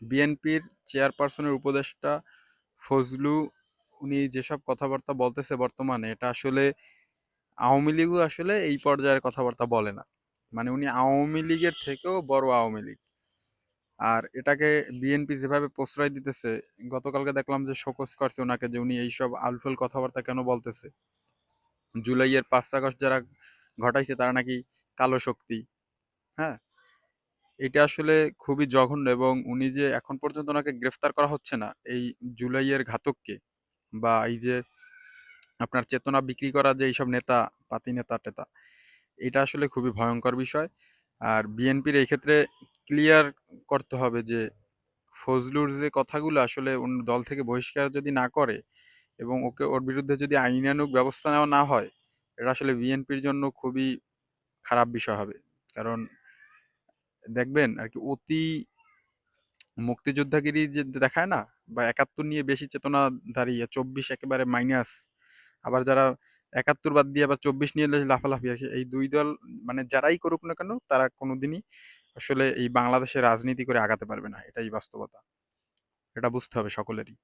বিএনপির চেয়ারপারসনের উপদেষ্টা ফজলু, উনি যেসব কথাবার্তা বলতেছে বর্তমানে, এটা আসলে আওয়ামী লীগও আসলে এই পর্যায়ের কথাবার্তা বলে না। মানে উনি আওয়ামী লীগের থেকেও বড় আওয়ামী লীগ। আর এটাকে বিএনপি যেভাবে প্রশ্রয় দিতেছে, গতকালকে দেখলাম যে শোকজ করছে ওনাকে, যে উনি এইসব আলফুল কথাবার্তা কেন বলতেছে। জুলাইয়ের 5 আগস্ট যারা ঘটাইছে তারা নাকি কালো শক্তি। হ্যাঁ, এটা আসলে খুবই জঘন্য, এবং উনি যে এখন পর্যন্ত ওনাকে গ্রেফতার করা হচ্ছে না এই জুলাইয়ের ঘাতককে, বা এই যে আপনার চেতনা বিক্রি করা যে এইসব নেতা, পাতি নেতা টেতা, এটা আসলে খুবই ভয়ঙ্কর বিষয়। আর বিএনপির এই ক্ষেত্রে ক্লিয়ার করতে হবে যে ফজলুর যে কথাগুলো আসলে দল থেকে বহিষ্কার যদি না করে, এবং ওকে ওর বিরুদ্ধে যদি আইনানুগ ব্যবস্থা নেওয়া না হয়, এটা আসলে বিএনপির জন্য খুবই খারাপ বিষয় হবে। কারণ দেখবেন আর কি, অতি মুক্তিযোদ্ধাগিরি যে দেখায় না, বা 71 নিয়ে বেশি চেতনাধারী, 24 একেবারে মাইনাস, আবার যারা 71 বাদ দিয়ে আবার 24 নিয়ে লাফালাফি আর কি, এই দুই দল মানে যারাই করুক না কেন, তারা কোনোদিনই আসলে এই বাংলাদেশে রাজনীতি করে আগাতে পারবে না, এটাই বাস্তবতা। এটা বুঝতে হবে সকলেরই।